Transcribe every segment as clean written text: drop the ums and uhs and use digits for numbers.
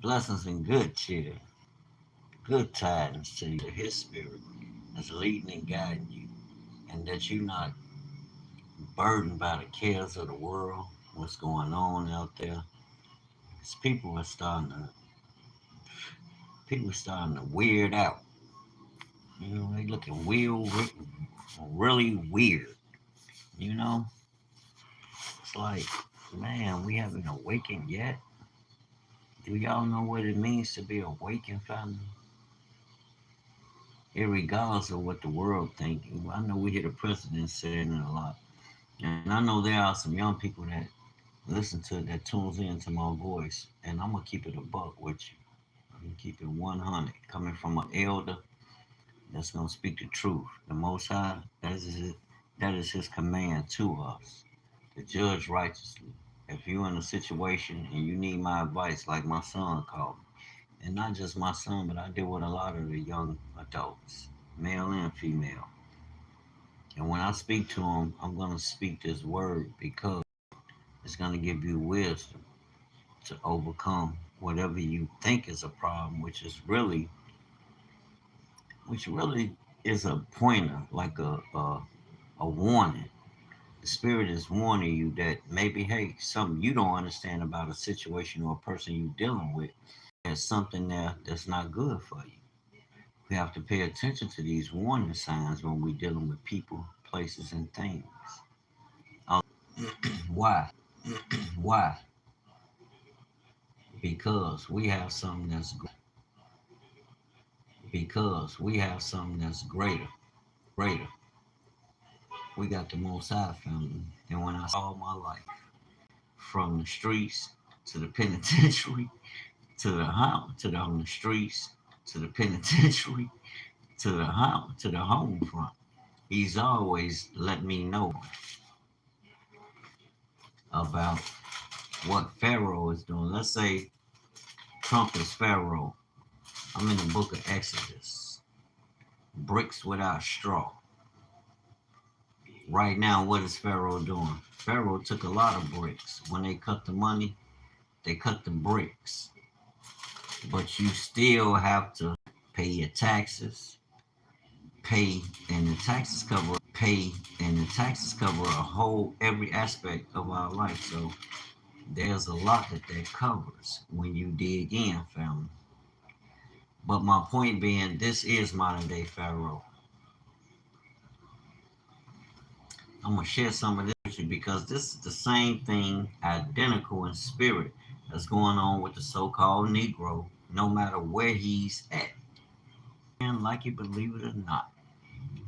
Blessings and good cheer, good tidings to you. His spirit is leading and guiding you, and that you're not burdened by the cares of the world, what's going on out there. Because people are starting to weird out. You know, they looking really weird. You know, it's like, man, we haven't awakened yet. Do y'all know what it means to be awakened, family? Irregardless of what the world thinking. I know we hear the president saying it a lot, and I know there are some young people that that tunes into my voice, and I'm gonna keep it a buck with you. I'm gonna keep it 100, coming from an elder that's gonna speak the truth. The Most High, that is His command to us to judge righteously. If you're in a situation and you need my advice, like my son called me, and not just my son, but I deal with a lot of the young adults, male and female. And when I speak to them, I'm going to speak this word because it's going to give you wisdom to overcome whatever you think is a problem, which really is a pointer, like a warning. The spirit is warning you that maybe, hey, something you don't understand about a situation or a person you're dealing with, there's something there that's not good for you. We have to pay attention to these warning signs when we're dealing with people, places, and things. Why? Why? Because we have something that's greater. Greater. We got the Most High family. And when I saw all my life, from the streets to the penitentiary to the home, to the on the streets to the penitentiary to the home front, He's always let me know about what Pharaoh is doing. Let's say Trump is Pharaoh. I'm in the book of Exodus. Bricks without straw. Right now, what is Pharaoh doing? Pharaoh took a lot of bricks. When they cut the money, they cut the bricks. But you still have to pay your taxes, pay, and the taxes cover a whole every aspect of our life. So there's a lot that covers when you dig in, family. But my point being, this is modern day Pharaoh. I'm gonna share some of this with you because this is the same thing, identical in spirit, that's going on with the so-called Negro, no matter where he's at. And like you believe it or not.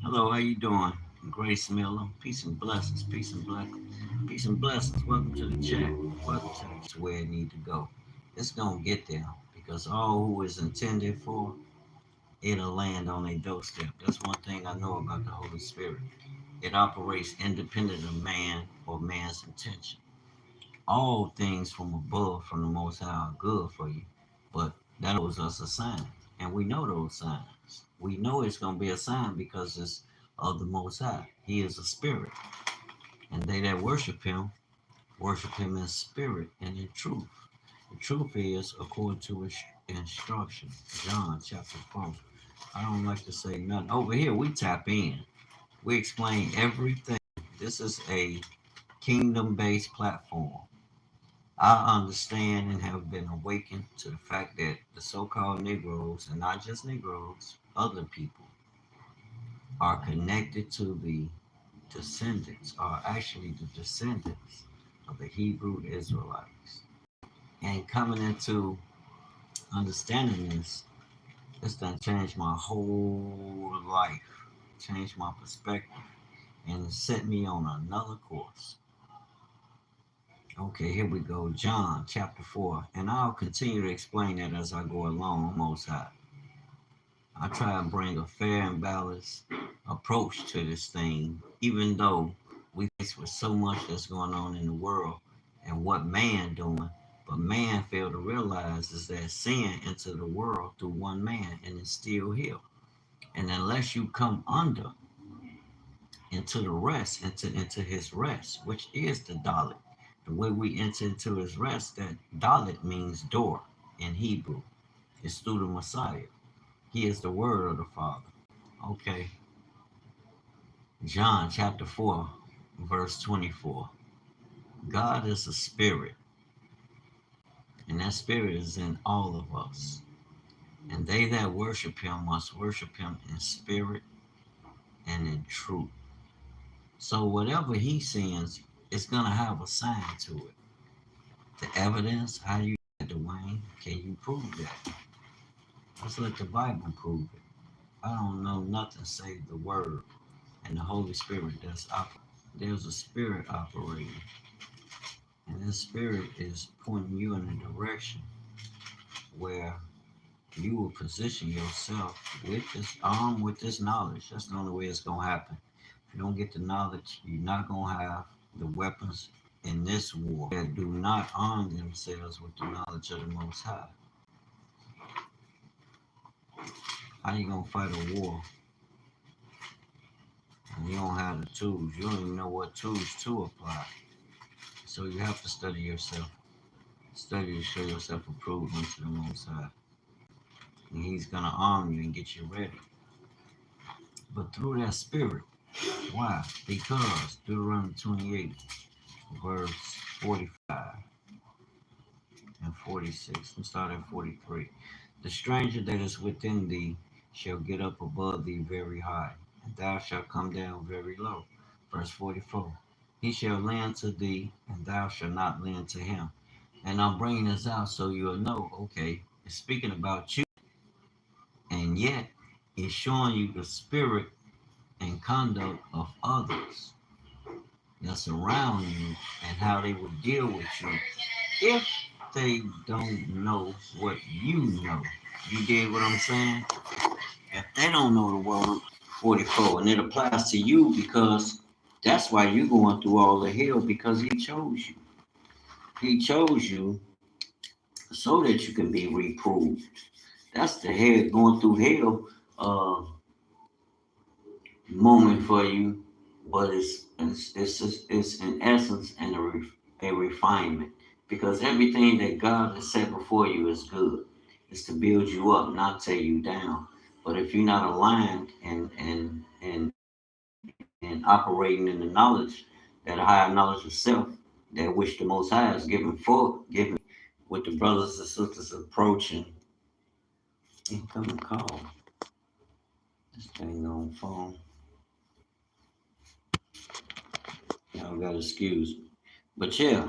Hello, how you doing? Grace Miller. Peace and blessings. Peace and blessings. Peace and blessings. Welcome to the chat. Welcome to where it need to go. It's gonna get there because all who is intended for, it'll land on a doorstep. That's one thing I know about the Holy Spirit. It operates independent of man or man's intention. All things from above, from the Most High, are good for you, but that owes us a sign, and we know those signs. We know it's going to be a sign because it's of the Most High. He is a spirit, and they that worship Him in spirit and in truth. The truth is according to His instruction. John chapter 4. I don't like to say nothing. Over here, we tap in. We explain everything. This is a kingdom based platform. I understand and have been awakened to the fact that the so called Negroes, and not just Negroes, other people, are connected to the descendants, are actually the descendants of the Hebrew Israelites. And coming into understanding this, it's done changed my whole life, changed my perspective, and it set me on another course. Okay, here we go. John chapter 4. And I'll continue to explain that as I go along, Most High. I try and bring a fair and balanced approach to this thing, even though we face with so much that's going on in the world and what man doing. But man failed to realize is that sin entered the world through one man and it's still here. And unless you come under into the rest, into his rest, which is the Dalit. The way we enter into his rest, that Dalit means door in Hebrew. It's through the Messiah. He is the word of the Father. Okay. John chapter 4, verse 24. God is a spirit, and that spirit is in all of us. And they that worship him must worship him in spirit and in truth. So whatever he sends, it's going to have a sign to it. The evidence, how you get Dwayne, can you prove that? Let's let the Bible prove it. I don't know nothing save the word and the Holy Spirit that's operating. There's a spirit operating, and this spirit is pointing you in a direction where you will position yourself with this armed with this knowledge. That's the only way it's gonna happen. If you don't get the knowledge, you're not gonna have the weapons in this war that do not arm themselves with the knowledge of the Most High. How you gonna fight a war and you don't have the tools? You don't even know what tools to apply. So you have to study yourself. Study to show yourself approved unto the Most High. And he's going to arm you and get you ready. But through that spirit. Why? Because Deuteronomy 28, verse 45 and 46. Let's start at 43. The stranger that is within thee shall get up above thee very high, and thou shalt come down very low. Verse 44. He shall lend to thee, and thou shalt not lend to him. And I'm bringing this out so you'll know, okay, it's speaking about you. And yet, it's showing you the spirit and conduct of others that's around you and how they will deal with you if they don't know what you know. You get what I'm saying? If they don't know the word 44, and it applies to you because that's why you're going through all the hell, because he chose you. He chose you so that you can be reproved. That's the hell going through hell moment for you, but it's in essence and a refinement, because everything that God has set before you is good. It's to build you up, not tear you down. But if you're not aligned and operating in the knowledge, that higher knowledge of self, that which the Most High is given with the brothers and sisters approaching. Incoming call. This thing on phone. Y'all gotta excuse me. But yeah,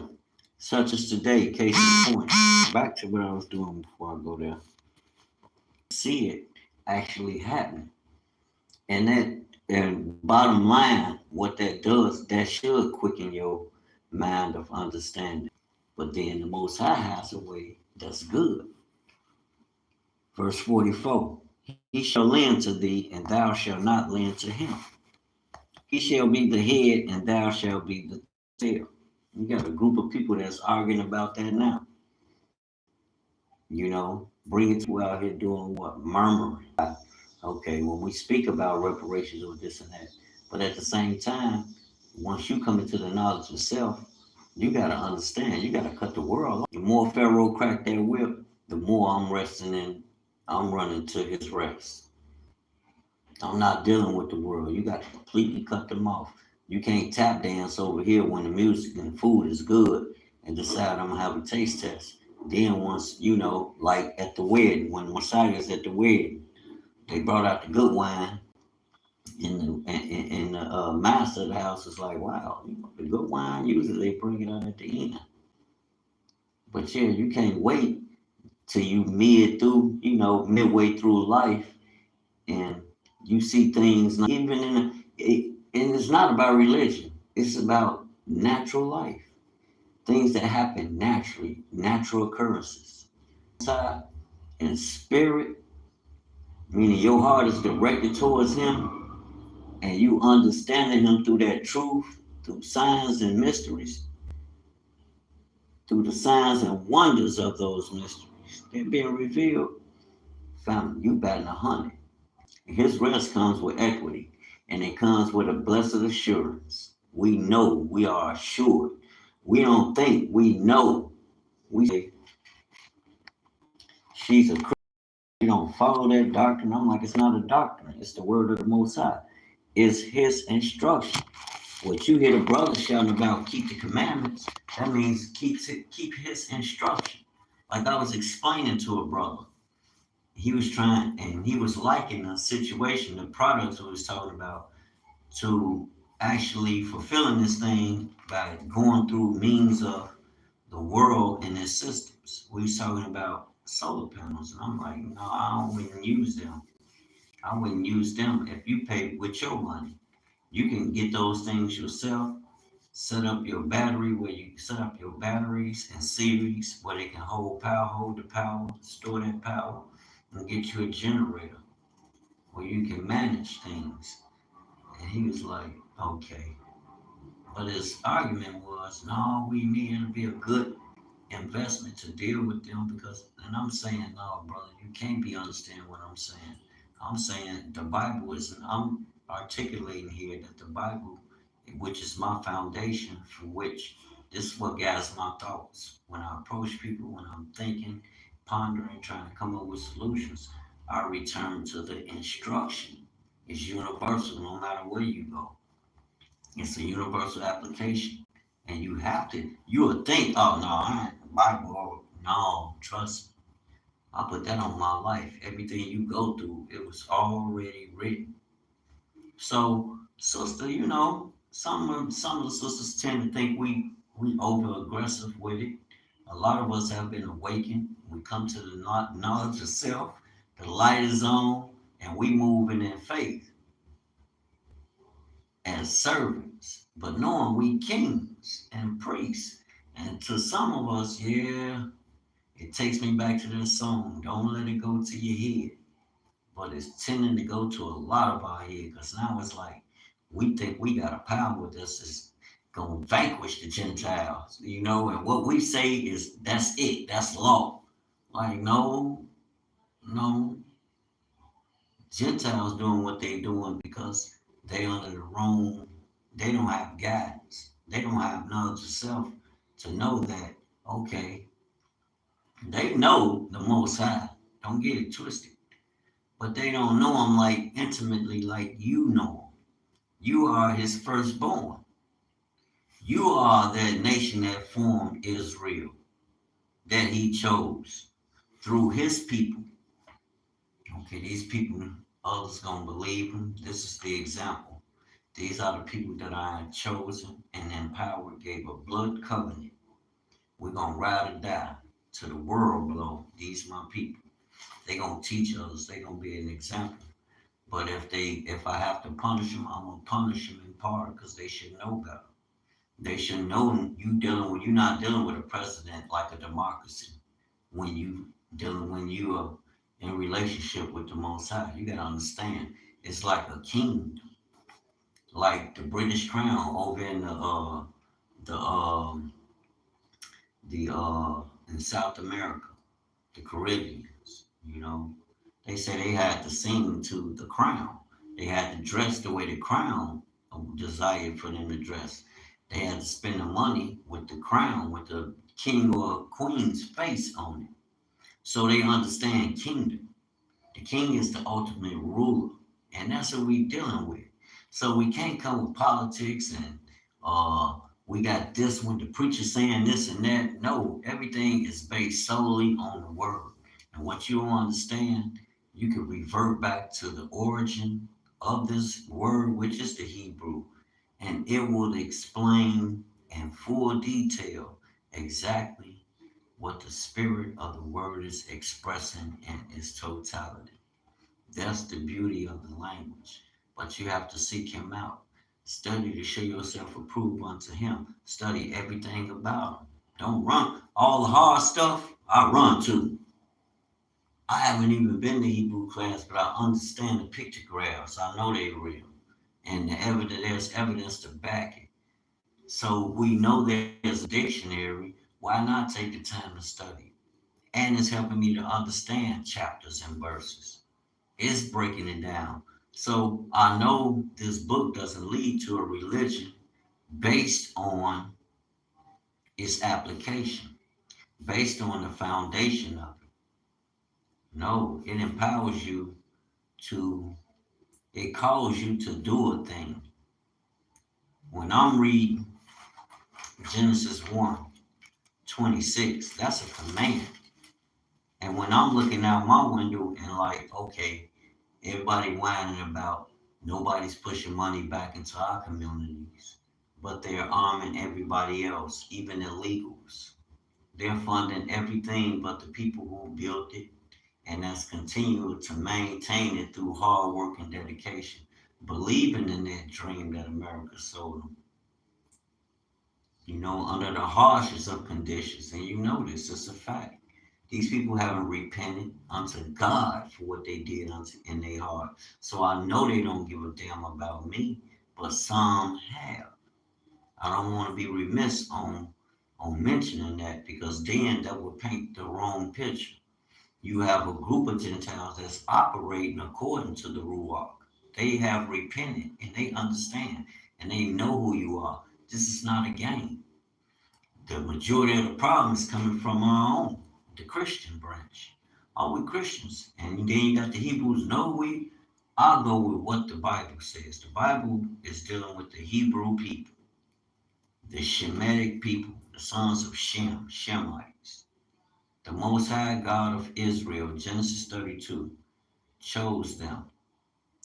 such as today, case in point. Back to what I was doing before I go there. See it actually happen. And bottom line, what that does, that should quicken your mind of understanding. But then the Most High has a way that's good. Verse 44. He shall lend to thee, and thou shalt not lend to him. He shall be the head, and thou shalt be the tail. You got a group of people that's arguing about that now. You know, bring it to out here doing what? Murmuring. Okay, when we speak about reparations or this and that, but at the same time, once you come into the knowledge of self, you got to understand, you got to cut the world off. The more Pharaoh cracked that whip, the more I'm running to his rest. I'm not dealing with the world. You got to completely cut them off. You can't tap dance over here when the music and food is good and decide I'm going to have a taste test. Then once, you know, like at the wedding, when Messiah's at the wedding, they brought out the good wine, and the master of the house is like, wow, the good wine, usually they bring it out at the end. But yeah, you can't wait till you midway through life, and you see things and it's not about religion. It's about natural life, things that happen naturally, natural occurrences. And spirit, meaning your heart is directed towards him, and you understanding him through that truth, through signs and mysteries, through the signs and wonders of those mysteries. They're being revealed. Family, you batting 100. His rest comes with equity, and it comes with a blessed assurance. We know, we are assured. We don't think, we know. We say, She's a Christian. You don't follow that doctrine. I'm like, it's not a doctrine. It's the word of the Most High. It's His instruction. What you hear the brother shouting about, keep the commandments. That means keep His instruction. Like I was explaining to a brother, he was trying, and he was liking the situation, the products we was talking about, to actually fulfilling this thing by going through means of the world and its systems. We was talking about solar panels, and I'm like, no, I wouldn't use them. I wouldn't use them. If you pay with your money, you can get those things yourself. Set up your battery where you set up your batteries and series where they can hold the power, store that power, and get you a generator where you can manage things. And he was like, okay. But his argument was, no, we need to be a good investment to deal with them because, and I'm saying, no, brother, you can't be understanding what I'm saying. I'm saying the Bible is, I'm articulating here that the Bible, which is my foundation, for which this is what guides my thoughts. When I approach people, when I'm thinking, pondering, trying to come up with solutions, I return to the instruction. It's universal no matter where you go. It's a universal application. And you have to, you would think, oh no, I ain't the Bible. No, trust me. I put that on my life. Everything you go through, it was already written. So, sister, some of the sisters tend to think we over aggressive with it. A lot of us have been awakened. We come to the knowledge of self. The light is on, and we moving in faith as servants, but knowing we kings and priests. And to some of us, yeah, it takes me back to that song, don't let it go to your head. But it's tending to go to a lot of our head because now it's like we think we got a power with us is going to vanquish the Gentiles, and what we say is that's it, that's law. Like, no, no, Gentiles doing what they doing because they under the wrong, they don't have guidance. They don't have knowledge of self to know that, okay, they know the Most High. Don't get it twisted. But they don't know him like intimately like you know him. You are his firstborn. You are that nation that formed Israel, that he chose through his people. Okay, these people, others gonna believe him. This is the example. These are the people that I have chosen and empowered, gave a blood covenant. We're gonna ride or die to the world blow. These my people. They gonna teach others. They gonna be an example. But if I have to punish them, I'm gonna punish them in part because they should know better. They should know you're not dealing with a president like a democracy. When you are in relationship with the Most High, you gotta understand it's like a kingdom, like the British Crown over in the in South America, the Caribbeans. They say they had to sing to the crown. They had to dress the way the crown desired for them to dress. They had to spend the money with the crown, with the king or queen's face on it. So they understand kingdom. The king is the ultimate ruler, and that's what we're dealing with. So we can't come with politics and we got this one, the preacher saying this and that. No, everything is based solely on the word. And what you don't understand, you can revert back to the origin of this word, which is the Hebrew, and it will explain in full detail exactly what the spirit of the word is expressing in its totality. That's the beauty of the language. But you have to seek him out. Study to show yourself approved unto him. Study everything about him. Don't run. All the hard stuff, I run to. I haven't even been to Hebrew class, but I understand the pictographs. I know they're real. And there's evidence to back it. So we know there's a dictionary. Why not take the time to study? And it's helping me to understand chapters and verses. It's breaking it down. So I know this book doesn't lead to a religion based on its application, based on the foundation of it. No, it empowers you to, it calls you to do a thing. When I'm reading Genesis 1:26, that's a command. And when I'm looking out my window and like, okay, everybody whining about nobody's pushing money back into our communities, but they're arming everybody else, even illegals. They're funding everything but the people who built it, and that's continuing to maintain it through hard work and dedication, believing in that dream that America sold them. Under the harshest of conditions, and you know this, it's a fact. These people haven't repented unto God for what they did in their heart. So I know they don't give a damn about me, but some have. I don't want to be remiss on mentioning that, because then that would paint the wrong picture. You have a group of Gentiles that's operating according to the Ruach. They have repented and they understand and they know who you are. This is not a game. The majority of the problem is coming from our own, the Christian branch. Are we Christians? And then you got the Hebrews. No, I'll go with what the Bible says. The Bible is dealing with the Hebrew people, the Shemitic people, the sons of Shem, Shemites. The Most High God of Israel, Genesis 32, chose them.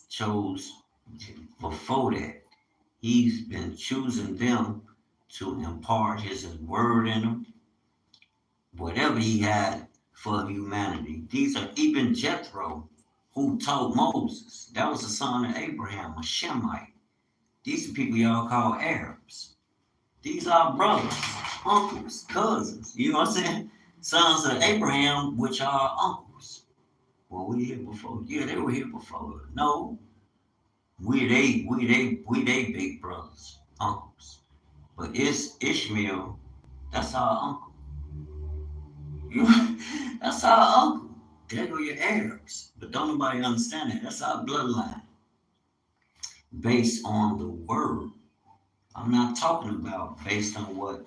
Chose before that. He's been choosing them to impart his word in them, whatever he had for humanity. These are even Jethro, who told Moses. That was the son of Abraham, a Shemite. These are people y'all call Arabs. These are brothers, uncles, cousins. You know what I'm saying? Sons of Abraham, which are uncles. Well, we here before. Yeah, they were here before. No, we they big brothers, uncles. But it's Ishmael. That's our uncle. That's our uncle. There go your Arabs. But don't nobody understand that. That's our bloodline based on the word. I'm not talking about based on what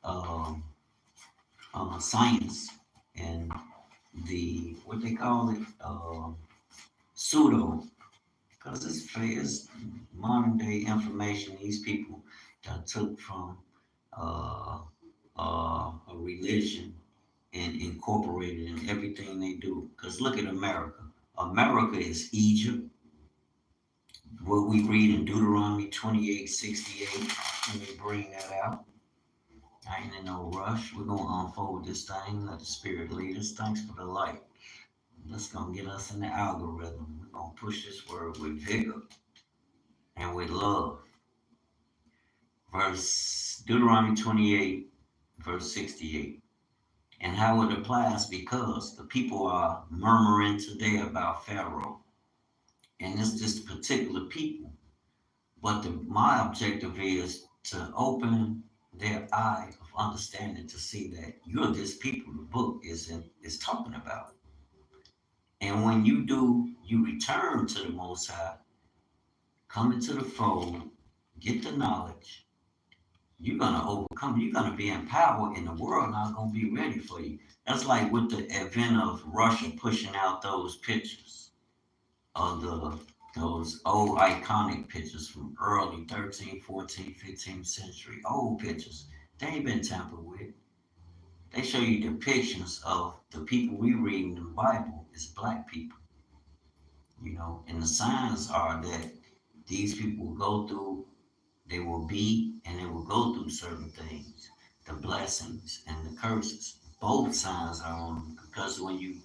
um, science and what they call it, pseudo, because it's modern day information these people that took from uh, a religion and incorporated in everything they do. Because look at America. America is Egypt. What we read in Deuteronomy 28:68. Let me bring that out. I ain't in no rush. We're going to unfold this thing. Let the Spirit lead us. Thanks for the light. That's going to get us in the algorithm. We're going to push this word with vigor and with love. Deuteronomy 28, verse 68. And how it applies, because the people are murmuring today about Pharaoh. And it's just particular people. But my objective is to open their eye of understanding to see that you're this people the book is talking about. And when you do, you return to the Most High, come into the fold, get the knowledge. You're gonna overcome. You're gonna be empowered, and the world not gonna be ready for you. That's like with the advent of Russia pushing out those pictures of those old iconic pictures from early 13th, 14th, 15th century, old pictures. They ain't been tampered with. They show you depictions of the people we read in the Bible as black people, and the signs are that these people will go through, they will be, and they will go through certain things, the blessings and the curses. Both signs are on them, because when you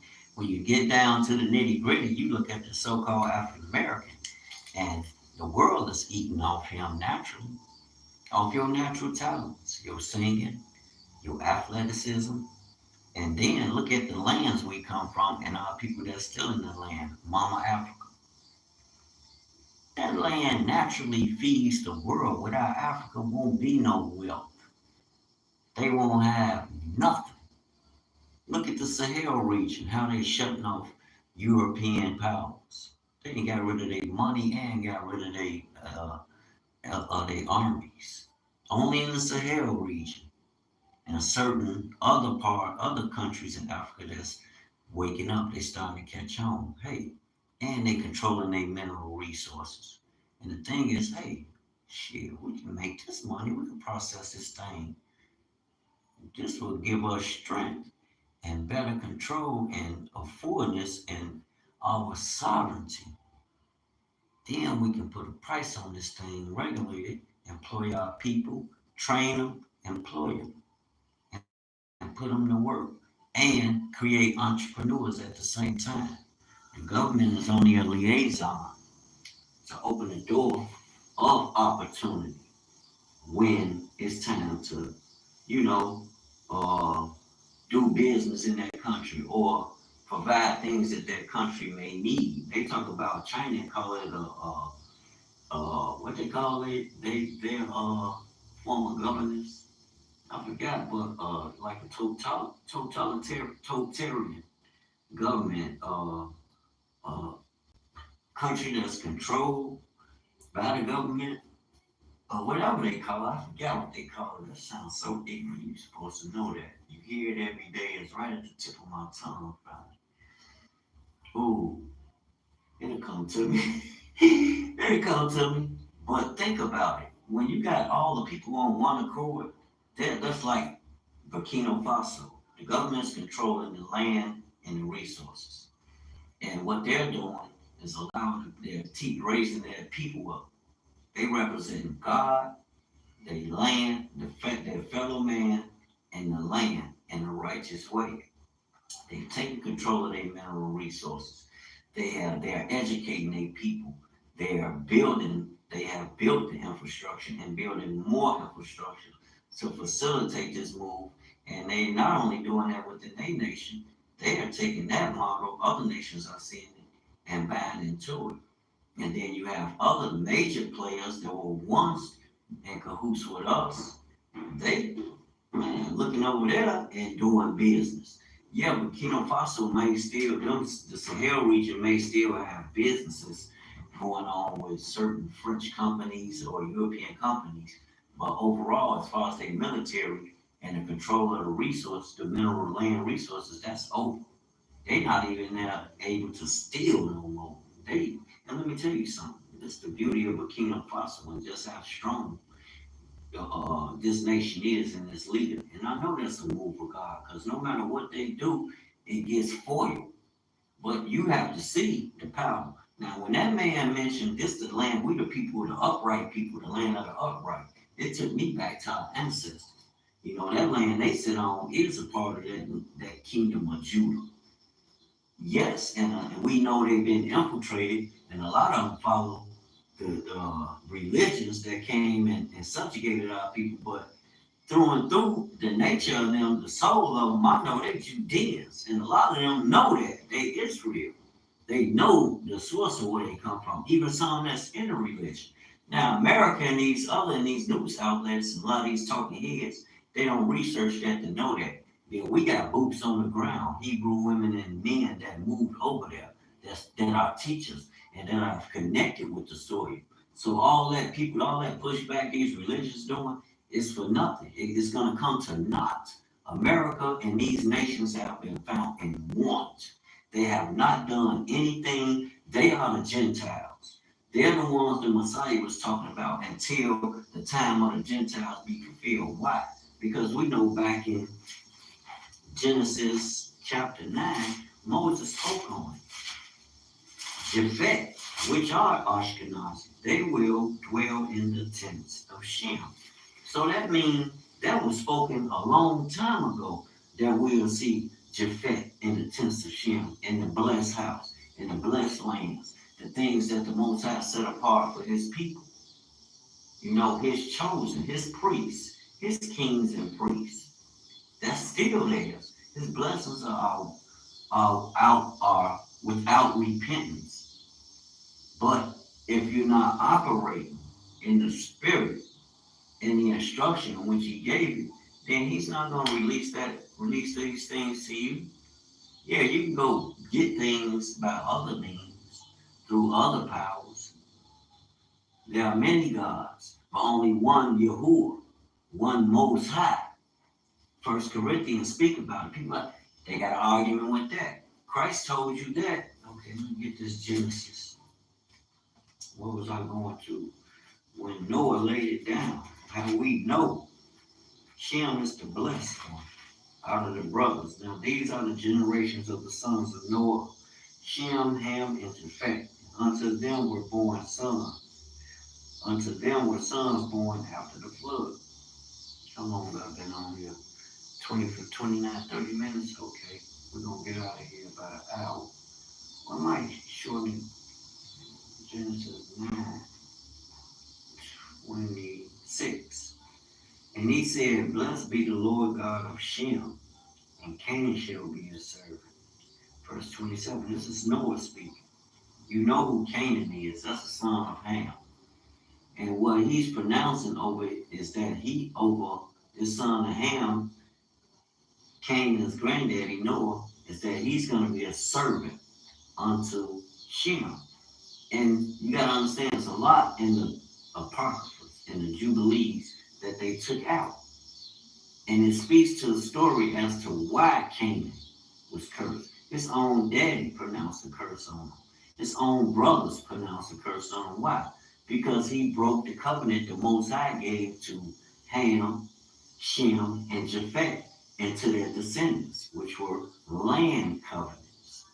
get down to the nitty gritty, you look at the so-called African American, and the world is eating off him naturally, off your natural talents, your singing, your athleticism. And then look at the lands we come from and our people that's still in the land, Mama Africa. That land naturally feeds the world. Without Africa, won't be no wealth. They won't have nothing. Look at the Sahel region, how they shutting off European powers. They ain't got rid of their money and got rid of their armies. Only in the Sahel region and certain other countries in Africa waking up, they starting to catch on. Hey, and they controlling their mineral resources. And the thing is, hey, shit, we can make this money. We can process this thing. This will give us strength and better control and a fullness and our sovereignty. Then we can put a price on this thing, regulate it, employ our people, train them, employ them, and put them to work, and create entrepreneurs at the same time. The government is only a liaison to open the door of opportunity when it's time to, you know, uh, do business in that country or provide things that that country may need. They talk about China and call it what they call it. Their former governors. I forgot, but like a totalitarian government, uh, country that's controlled by the government or whatever they call it. I forgot what they call it. That sounds so ignorant. You're supposed to know that. You hear it every day. It's right at the tip of my tongue. Ooh, it'll come to me. It'll come to me. But think about it. When you got all the people on one accord, that's like Burkina Faso. The government's controlling the land and the resources. And what they're doing is allowing raising their people up. They represent God, their land, their fellow man, and the land in a righteous way. They've taken control of their mineral resources. They are educating their people. They have built the infrastructure and building more infrastructure to facilitate this move. And they not only doing that within their nation, they are taking that model, other nations are seeing it and buying into it. And then you have other major players that were once in cahoots with us. They looking over there and doing business. Yeah, Burkina Faso may still, the Sahel region may still have businesses going on with certain French companies or European companies. But overall, as far as their military and the control of the resource, the mineral land resources, that's over. They're not even now able to steal no more. And let me tell you something. That's the beauty of Burkina Faso and just how strong this nation is and its leader. And I know that's a move of God because no matter what they do, it gets foiled. But you have to see the power. Now, when that man mentioned this, the land, we the people, the upright people, the land of the upright, it took me back to our ancestors. You know, that land they sit on is a part of that kingdom of Judah. Yes, and we know they've been infiltrated, and a lot of them follow the religions that came and subjugated our people. But through and through, the nature of them, the soul of them, I know they're Judeans, and a lot of them know that they Israel. They know the source of where they come from, even some that's in the religion. Now, America and these news outlets and a lot of these talking heads, they don't research that to know that. Yeah, we got boots on the ground, Hebrew women and men that moved over there, that are teachers and that are connected with the story. So all that pushback these religions doing is for nothing. It's gonna come to naught. America and these nations have been found in want. They have not done anything. They are the Gentiles. They're the ones the Messiah was talking about until the time of the Gentiles be fulfilled. Why? Because we know back in Genesis chapter 9, Moses spoke on it. Japhet, which are Ashkenazi, they will dwell in the tents of Shem. So that means that was spoken a long time ago that we'll see Japhet in the tents of Shem, in the blessed house, in the blessed lands, the things that the Most High set apart for his people. You know, his chosen, his priests, his kings and priests. That's still theirs. His blessings are without repentance. But if you're not operating in the spirit, in the instruction in which he gave you, then he's not going to release these things to you. Yeah, you can go get things by other means, through other powers. There are many gods, but only one Yahuwah, one Most High. First Corinthians speak about it. People they got an argument with that. Christ told you that. Okay, let me get this Genesis. What was I going to? When Noah laid it down, how do we know? Shem is the blessed one out of the brothers. Now, these are the generations of the sons of Noah: Shem, Ham, and Japheth. Unto them were born sons. Unto them were sons born after the flood. How long have I been on here? 29, 30 minutes? Okay. We're going to get out of here about an hour. Well, I might shorten Genesis 9:26. And he said, Blessed be the Lord God of Shem, and Canaan shall be his servant. Verse 27, this is Noah speaking. You know who Canaan is. That's the son of Ham. And what he's pronouncing over it is that he, over this son of Ham, Canaan's granddaddy Noah, is that he's going to be a servant unto Shem. And you got to understand, there's a lot in the Apocryphas, in the Jubilees, that they took out. And it speaks to the story as to why Canaan was cursed. His own daddy pronounced the curse on him. His own brothers pronounced the curse on him. Why? Because he broke the covenant the Most High gave to Ham, Shem, and Japheth, and to their descendants, which were land covenants.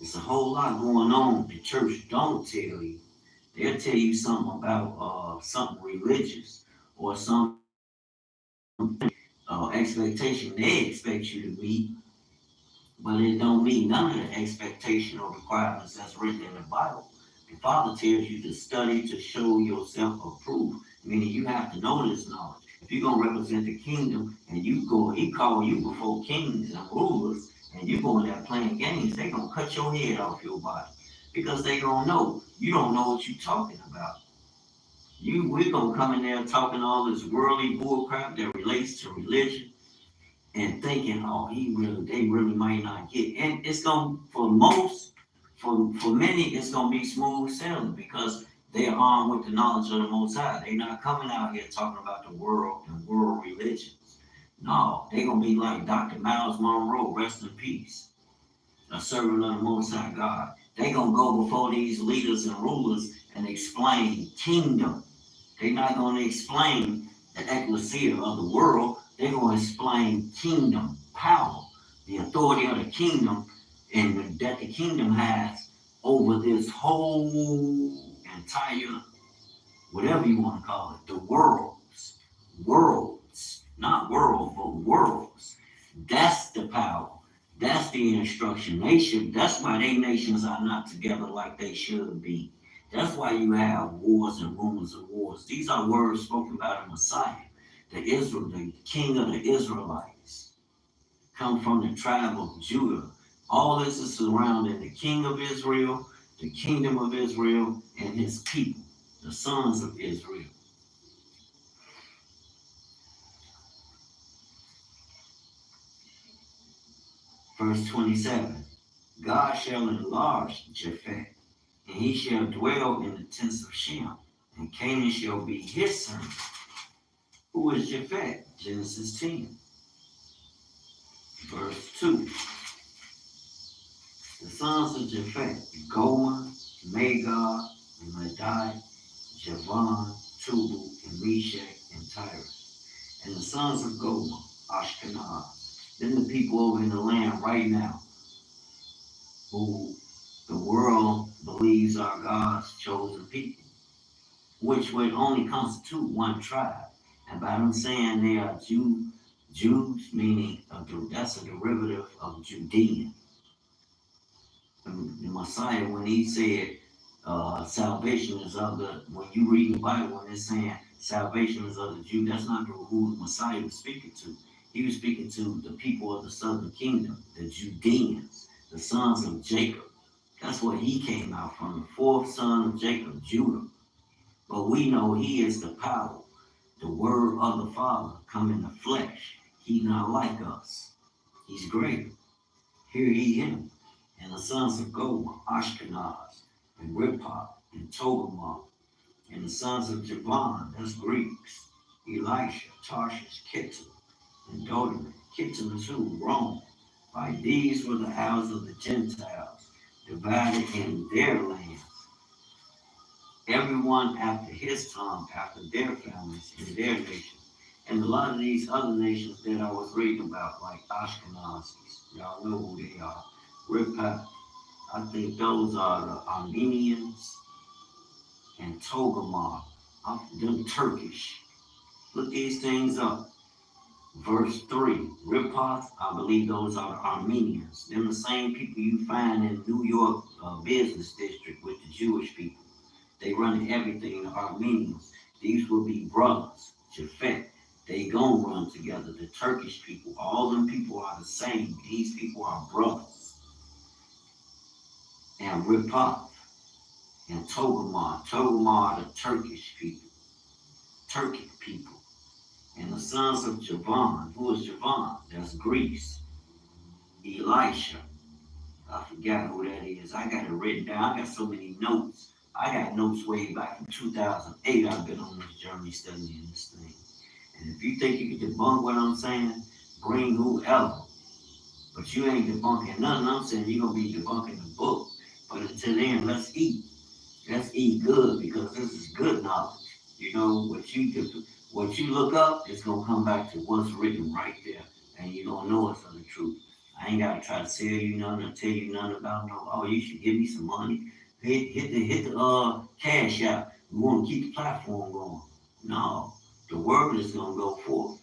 There's a whole lot going on the church don't tell you. They'll tell you something about something religious or some expectation they expect you to meet, but it don't meet none of the expectation or requirements that's written in the Bible. The Father tells you to study to show yourself approved, meaning you have to know this knowledge. If you're going to represent the kingdom and you go, he called you before kings and rulers, and you go in there playing games, they're going to cut your head off your body because they don't know. You don't know what you're talking about. We're going to come in there talking all this worldly bullcrap that relates to religion and thinking, oh, they really might not get. And it's going to, for many, it's going to be smooth sailing because they're armed with the knowledge of the Most High. They're not coming out here talking about the world and world religions. No, they're going to be like Dr. Miles Monroe, rest in peace, a servant of the Most High God. They're going to go before these leaders and rulers and explain kingdom. They're not going to explain the ecclesia of the world. They're going to explain kingdom, power, the authority of the kingdom, and that the kingdom has over this whole entire, whatever you want to call it, the worlds, not world, but worlds. That's the power. That's the instruction. That's why they nations are not together like they should be. That's why you have wars and rumors of wars. These are words spoken by the Messiah, the king of the Israelites, come from the tribe of Judah. All this is surrounding the king of Israel, the kingdom of Israel, and his people, the sons of Israel. Verse 27, God shall enlarge Japheth, and he shall dwell in the tents of Shem, and Canaan shall be his servant. Who is Japheth? Genesis 10. Verse 2. The sons of Japheth, Gomer, Magog, and Madai, Javan, Tubal, and Meshach, and Tyrus. And the sons of Gomer, Ashkenaz. Then the people over in the land right now, who the world believes are God's chosen people, which would only constitute one tribe. And by them saying they are Jews, meaning that's a derivative of Judean. The Messiah, when he said salvation is of when you read the Bible and it's saying salvation is of the Jew, that's not who the Messiah was speaking to. He was speaking to the people of the southern kingdom, the Judeans, the sons of Jacob. That's where he came out from, the fourth son of Jacob, Judah. But we know he is the power, the word of the Father come in the flesh. He's not like us. He's greater. Hear ye him. And the sons of Gomer, Ashkenaz, and Rippah, and Togarmah, and the sons of Javan, that's Greeks, Elisha, Tarshish, Kittim, and Dodom. Kittim is who? Rome. Right? These were the house of the Gentiles, divided in their lands, everyone after his tongue, after their families, in their nations. And a lot of these other nations that I was reading about, like Ashkenazis, y'all know who they are. Ripat, I think those are the Armenians and Togarmah. Them Turkish. Look these things up. Verse 3, Ripoth, I believe those are the Armenians. They're the same people you find in New York business district with the Jewish people. They run everything, the Armenians. These will be brothers, Japhet. They gonna run together. The Turkish people, all them people are the same. These people are brothers. And Ripoth and Togarmah. Togarmah are the Turkish people. Turkic people. And the sons of Javan. Who is Javan? That's Greece. Elisha. I forgot who that is. I got it written down. I got so many notes. I got notes way back from 2008. I've been on this journey studying this thing. And if you think you can debunk what I'm saying, bring whoever. But you ain't debunking nothing I'm saying. You're going to be debunking the book. But until then, let's eat. Let's eat good because this is good knowledge. You know, what you look up is going to come back to what's written right there. And you're going to know it's the truth. I ain't got to try to sell you nothing or tell you nothing about no, oh, you should give me some money. Hit the cash out. We want to keep the platform going. No, the word is going to go forth,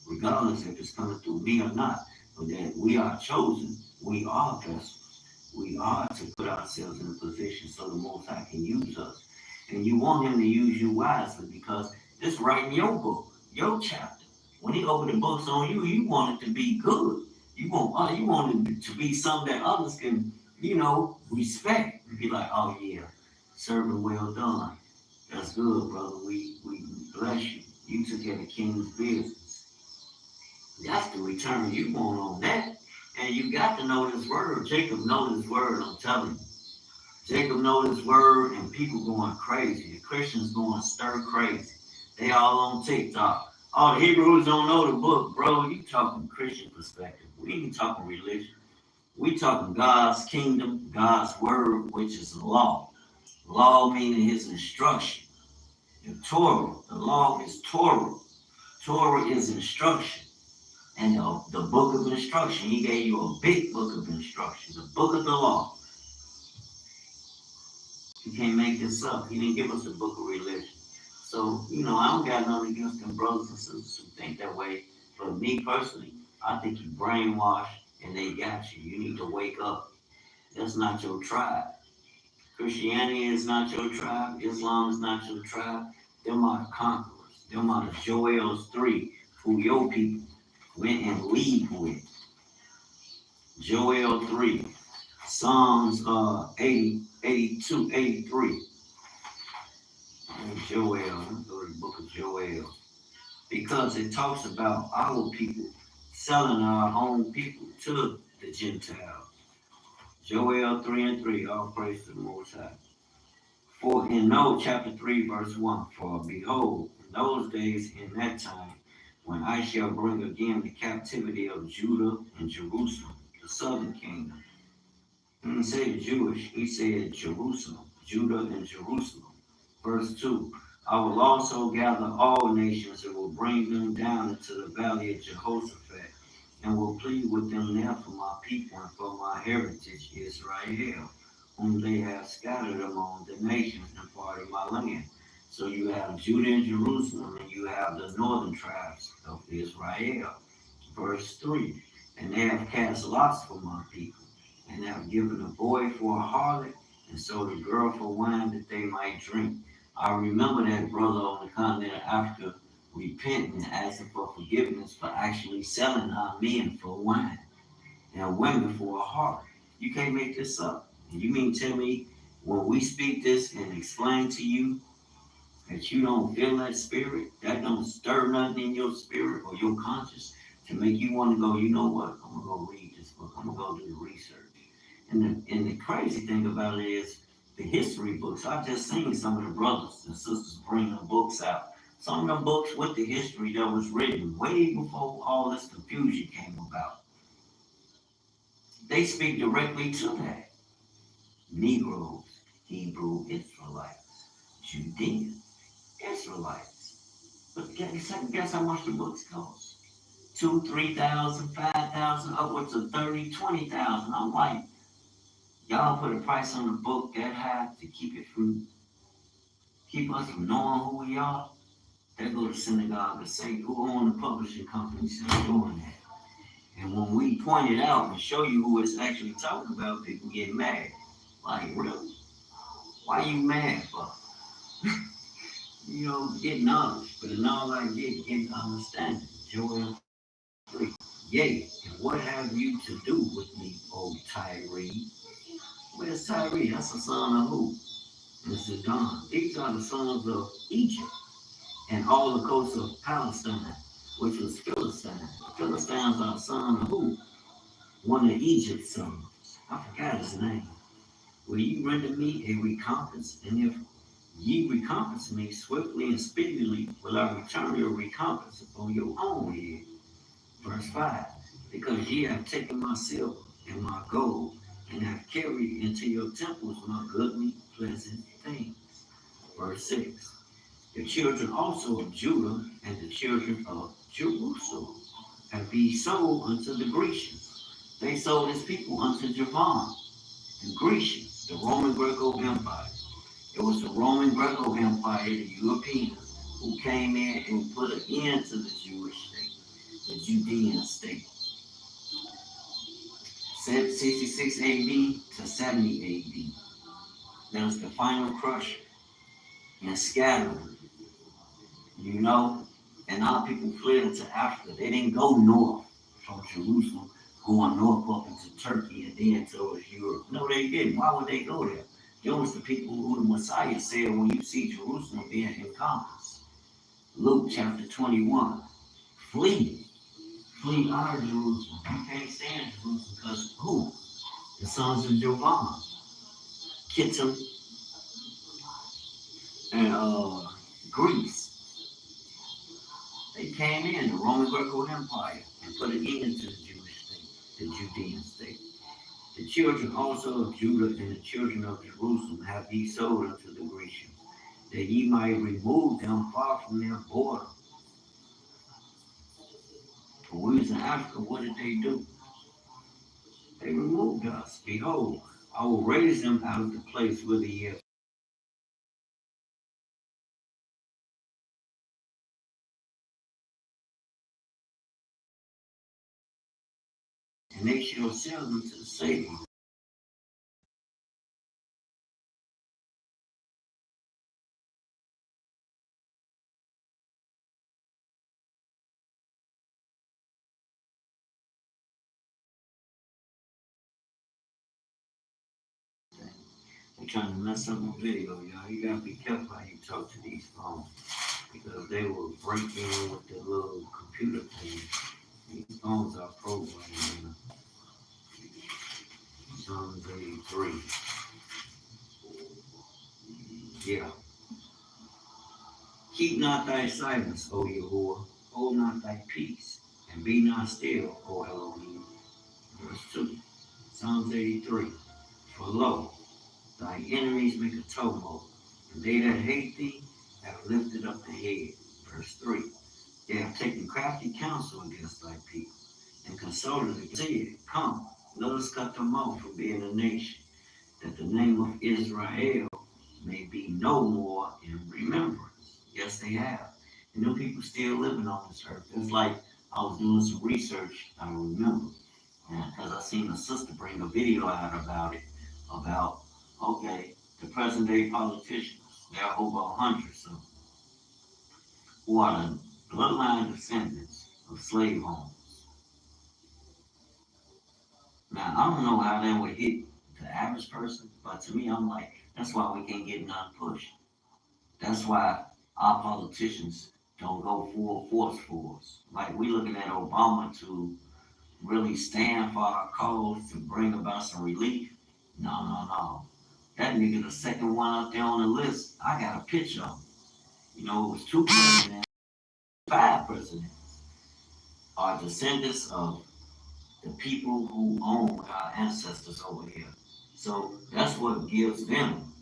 regardless if it's coming through me or not. But that we are chosen, we are vessels. We are to put ourselves in a position so the Most High can use us. And you want Him to use you wisely because this right in your book, your chapter. When He opened the books on you, you want it to be good. You want it to be something that others can, respect. Be like, oh yeah, servant well done. That's good, brother. We bless you. You took care of the king's business. That's the return you want on that. And you got to know this word. Jacob knows this word, I'm telling you. Jacob knows his word and people going crazy. The Christians going stir crazy. They all on TikTok. Oh, the Hebrews don't know the book, bro. You talking Christian perspective. We ain't talking religion. We talking God's kingdom, God's word, which is law. Law meaning his instruction. The Torah, the law is Torah. Torah is instruction. And the book of instruction, he gave you a big book of instruction, the book of the law. You can't make this up. He didn't give us a book of religion. So, I don't got nothing against them brothers and sisters who think that way. But me personally, I think you brainwashed and they got you. You need to wake up. That's not your tribe. Christianity is not your tribe. Islam is not your tribe. Them are the conquerors. Them are the Joel's 3, who your people went and lead with. Joel 3. Psalms 80, 82, 83. Joel, let's go to the book of Joel. Because it talks about our people selling our own people to the Gentiles. Joel 3 and 3, all praise to the Most High. For in chapter 3, verse 1, for behold, in those days, in that time, when I shall bring again the captivity of Judah and Jerusalem, the southern kingdom. He didn't say the Jewish, he said Jerusalem, Judah and Jerusalem. Verse 2, I will also gather all nations and will bring them down into the valley of Jehoshaphat and will plead with them there for my people and for my heritage Israel, whom they have scattered among the nations and part of my land. So you have Judah and Jerusalem, and you have the northern tribes of Israel. Verse 3, and they have cast lots for my people, and have given a boy for a harlot, and sold a girl for wine that they might drink. I remember that brother on the continent of Africa repenting and asking for forgiveness for actually selling our men for wine and women for a harlot. You can't make this up. And you mean tell me when we speak this and explain to you that you don't feel that spirit, that don't stir nothing in your spirit or your conscience to make you want to go, you know what, I'm going to go read this book. I'm going to go do the research. And the crazy thing about it is the history books. I've just seen some of the brothers and sisters bring them books out. Some of them books with the history that was written way before all this confusion came about. They speak directly to that. Negroes, Hebrew Israelites, Judeans, Israelites. But guess how much the books cost? Two, 3,000, 5,000, upwards of 30, 20,000. I'm like, y'all put a price on the book that high to keep us from knowing who we are. They go to synagogue and say, who own the publishing companies that are doing that? And when we point it out and show you who it's actually talking about, people get mad. Like, really? Why are you mad for? Get knowledge. But in all I get understanding. Joel 3. Yea, and what have you to do with me, O Tyre? Where's Tyre? That's the son of who? It's Zidon. These are the sons of Egypt and all the coasts of Palestine, which was Philistine. The Philistines are the son of who? One of Egypt's sons. I forgot his name. Will you render me a recompense? And if ye recompense me swiftly and speedily, will I return your recompense upon your own head. Verse 5. Because ye have taken my silver and my gold, and have carried into your temples my goodly, pleasant things. Verse 6. The children also of Judah and the children of Jerusalem have be sold unto the Grecians. They sold his people unto Javan, the Grecians, the Roman Greco Empire. It was the Roman Greco Empire, the Europeans, who came in and put an end to the Jewish state, the Judean state. 66 AD to 70 AD. That was the final crush and scattering, and a lot of people fled into Africa. They didn't go north from Jerusalem, going north up into Turkey and then towards Europe. No, they didn't. Why would they go there? There was the people who the Messiah said, when you see Jerusalem being encompassed. Luke chapter 21. Flee. Flee out of Jerusalem. You can't stand Jerusalem because who? The sons of Jovan, Kittim, and Greece. They came in, the Roman Greco Empire, and put an end to the Jewish state, the Judean state. The children also of Judah and the children of Jerusalem have ye sold unto the Grecians, that ye might remove them far from their border. When we was in Africa, what did they do? They removed us. Behold, I will raise them out of the place where they have. And they shall sell them to the Savior. They're trying to mess up my video, y'all. You gotta be careful how you talk to these phones, because they will break in with the little computer thing. These phones are programmed. Psalms 83. Yeah. Keep not thy silence, O Yahuwah. Hold not thy peace, and be not still, O Elohim. Verse 2. Psalms 83. For lo, thy enemies make a tumult, and they that hate thee have lifted up the head. Verse 3. They have taken crafty counsel against thy people, and consulted against thee. Come, let us cut them off from being a nation, that the name of Israel may be no more in remembrance. Yes, they have. And them people still living on this earth. It's like I was doing some research, I remember, because I seen a sister bring a video out about it, about, okay, the present day politicians, there are over 100 of them, who are the bloodline descendants of slave owners. Now, I don't know how that would hit the average person, but to me, I'm like, that's why we can't get none pushed. That's why our politicians don't go full force for us. Like, we looking at Obama to really stand for our cause to bring about some relief. No. That nigga, the second one up there on the list, I got a picture of him. It was 2 presidents, 5 presidents are descendants of the people who own our ancestors over here. So that's what gives them,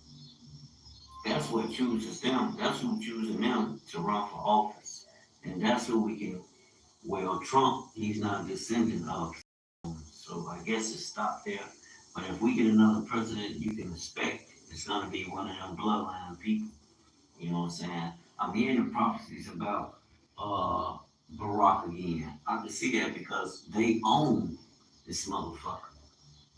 that's what chooses them, that's who choosing them to run for office. And that's who we can, well, Trump, he's not a descendant of, so I guess it stopped there. But if we get another president, you can expect it's going to be one of them bloodline people. You know what I'm saying? I'm hearing the prophecies about uh, Barack again. I can see that because they own this motherfucker.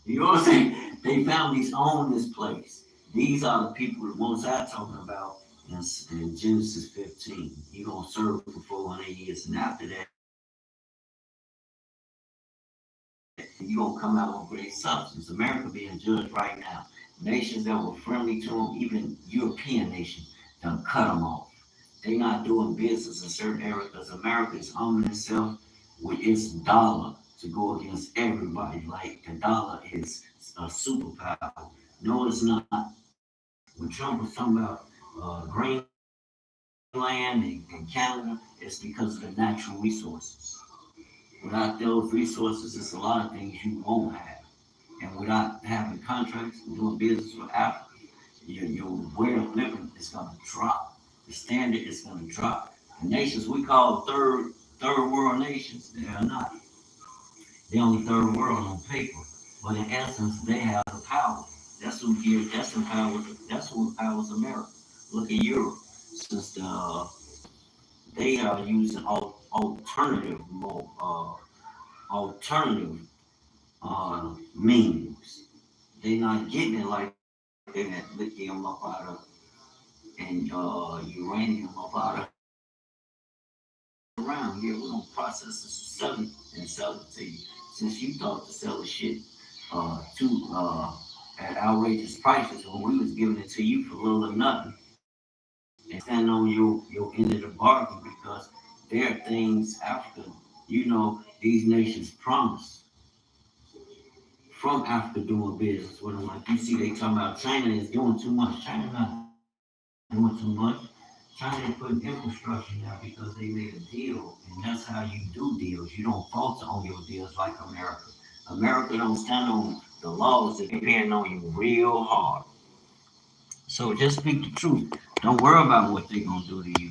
You know what I'm saying? They families own this place. These are the people the most I talking about in Genesis 15. You're going to serve for 400 years, and after that, you're going to come out with great substance. America being judged right now. Nations that were friendly to them, even European nations, done cut them off. They not doing business in certain areas because America is arming itself with its dollar to go against everybody. Like the dollar is a superpower. No, it's not. When Trump was talking about Greenland and Canada, it's because of the natural resources. Without those resources, it's a lot of things you won't have. And without having contracts and doing business with Africa, your way of living is going to drop. The standard is going to drop. The nations we call third world nations, they are not. They're only third world on paper, but in essence, they have the power. That's who gives. That's empowers. That's who empowers America. Look at Europe. Since they are using alternative means. They're not getting it like they had lithium up out of and uranium up out of around here. We're gonna process this, sell it, and sell it to you. Since you thought to sell the shit to at outrageous prices when we was giving it to you for little or nothing, and stand on your end of the bargain because there are things Africa, these nations promise from Africa doing business with them. Like you see, they talking about China is doing too much. China not doing too much. China putting infrastructure now because they made a deal, and that's how you do deals. You don't falter on your deals like America. America don't stand on the laws that depend on you real hard. So just speak the truth. Don't worry about what they're gonna do to you.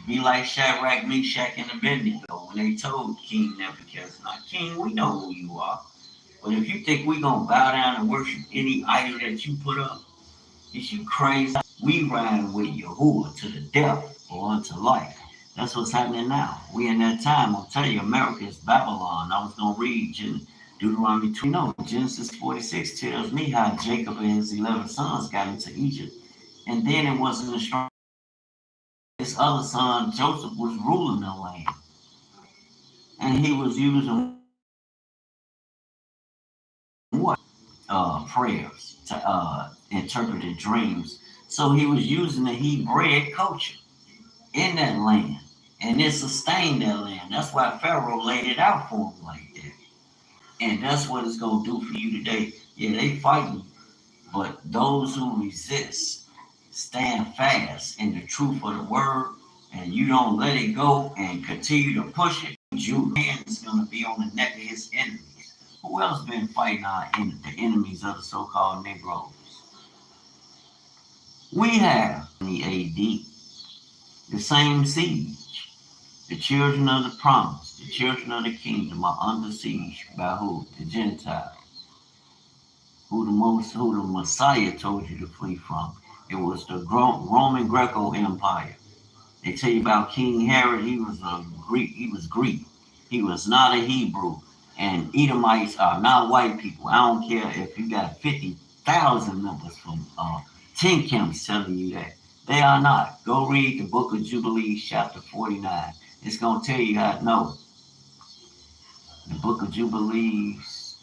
Be like Shadrach, Meshach, and Abednego when they told King Nebuchadnezzar, "Now, King, we know who you are, but if you think we're gonna bow down and worship any idol that you put up, is you crazy? We ride with Yahuwah to the death or unto life." That's what's happening now. We in that time. I'll tell you, America is Babylon. I was gonna read Deuteronomy 2. No, Genesis 46 tells me how Jacob and his 11 sons got into Egypt, and then it wasn't a strong. His other son Joseph was ruling the land, and he was using what prayers to interpret dreams. So he was using the Hebraic culture in that land, and it sustained that land. That's why Pharaoh laid it out for him like that, and that's what it's gonna do for you today. Yeah, they fighting, but those who resist stand fast in the truth of the word, and you don't let it go and continue to push it. Your hand is gonna be on the neck of his enemies. Who else been fighting the enemies of the so-called Negroes? We have in the AD the same siege. The children of the promise, the children of the kingdom are under siege by who? The Gentiles. Who the Messiah told you to flee from. It was the Roman Greco Empire. They tell you about King Herod. He was a Greek. He was Greek. He was not a Hebrew. And Edomites are not white people. I don't care if you got 50,000 members from 10 camps telling you that. They are not. Go read the book of Jubilees, chapter 49. It's going to tell you how to know. The book of Jubilees.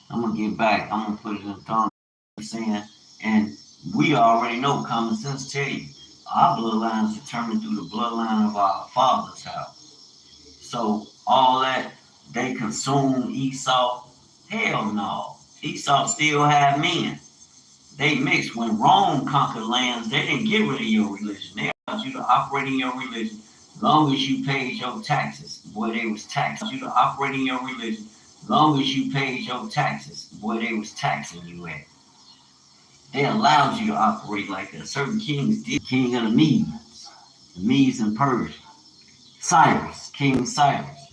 I'm going to get back. I'm going to put it in the thumb. Saying, and we already know, common sense tell you, our bloodline is determined through the bloodline of our father's house. So all that they consume Esau, hell no. Esau still had men. They mixed. When Rome conquered lands, they didn't get rid of your religion. They allowed you to operate in your religion as long as you paid your taxes. Boy, they was taxing you to operate in your religion as long as you paid your taxes where they was taxing you at. They allowed you to operate like that. Certain kings did. King of the Medes and Persia. Cyrus, King Cyrus.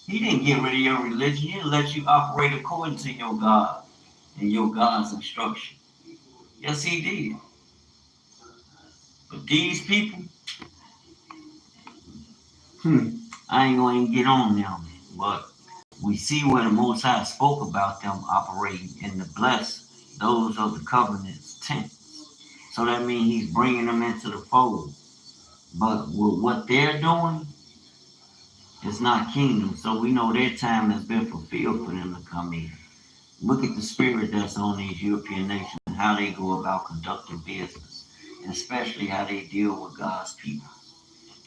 He didn't get rid of your religion. He let you operate according to your God and your God's instruction. Yes, he did. But these people, I ain't going to get on them. But we see where the Most High spoke about them operating in the bless those of the covenant's tent. So that means he's bringing them into the fold. But with what they're doing, it's not kingdom. So we know their time has been fulfilled for them to come in. Look at the spirit that's on these European nations and how they go about conducting business, and especially how they deal with God's people.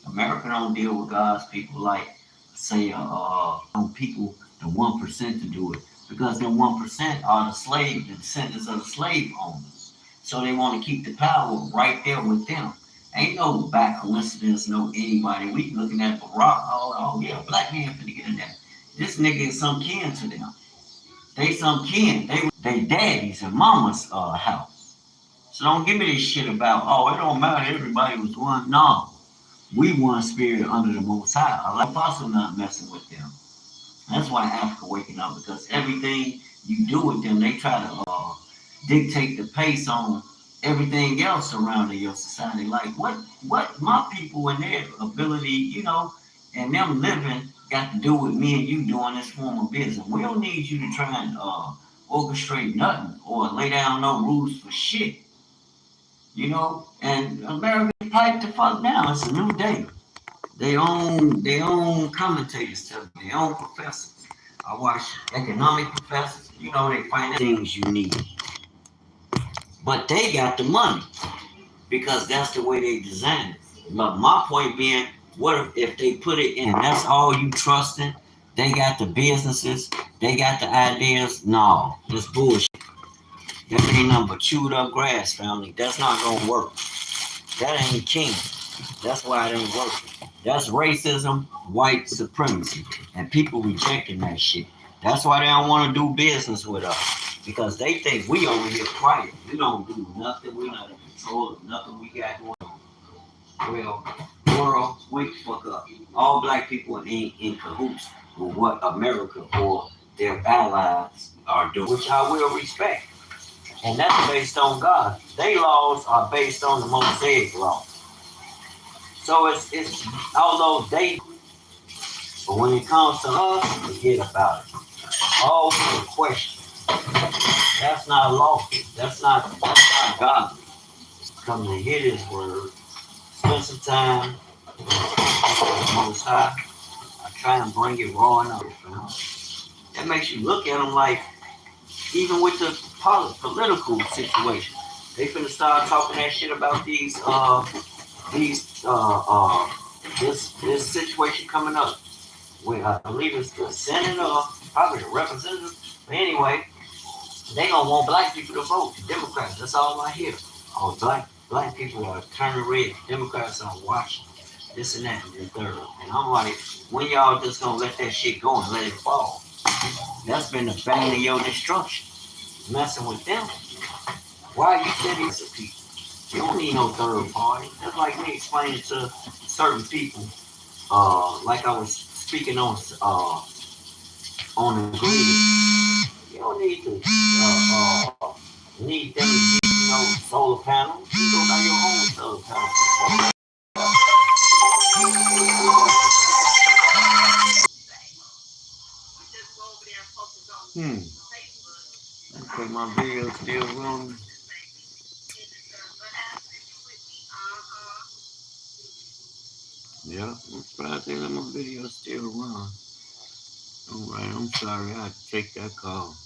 America don't deal with God's people like, say, people, the 1% to do it, because the 1% are the descendants of the slave owners. So they want to keep the power right there with them. Ain't no back coincidence, no anybody. We looking at Barack, oh yeah, black man finna get in there. This nigga is some kin to them. They some kin. They daddy's and mama's house. So don't give me this shit about, it don't matter, everybody was one. No. We one spirit under the Most High. I'm also not messing with them. That's why Africa waking up, because everything you do with them, they try to dictate the pace on everything else surrounding your society. Like what my people and their ability, and them living got to do with me and you doing this form of business. We don't need you to try and orchestrate nothing or lay down no rules for shit. And America pipe the fuck down. It's a new day. They own commentators tell me, their own professors. I watch economic professors, they find things you need. But they got the money because that's the way they designed it. But my point being, what if they put it in? That's all you trusting? They got the businesses, they got the ideas. No, it's bullshit. That ain't nothing but chewed up grass, family. That's not gonna work. That ain't king. That's why it ain't working. That's racism, white supremacy, and people rejecting that shit. That's why they don't want to do business with us, because they think we over here quiet. We don't do nothing. We not in control of nothing we got going on. Well, world, wake the fuck up. All black people ain't in cahoots with what America or their allies are doing, which I will respect. And that's based on God. Their laws are based on the Mosaic law. So it's although they, but when it comes to us, forget about it. All for the question. That's not lawful. That's not godly. Come to hear this word, spend some time with the Most High. I try and bring it raw and honest. That makes you look at them like, even with the political situation, they finna start talking that shit about this situation coming up. Where I believe it's the Senate or probably the representative. But anyway, they don't want black people to vote. The Democrats, that's all I hear. Oh, black people are turning red. Democrats are watching this and that and the third. And I'm like, when y'all just gonna let that shit go and let it fall? That's been the bane of your destruction. Messing with them. Why you sitting with people? You don't need no third party. That's like me explaining to certain people, like I was speaking on the grid. You don't need to need them to use solar panels. You go buy your own solar panels. Okay, my video still rolling. Yeah, but I think my video still running. Alright, I'm sorry, I had to take that call.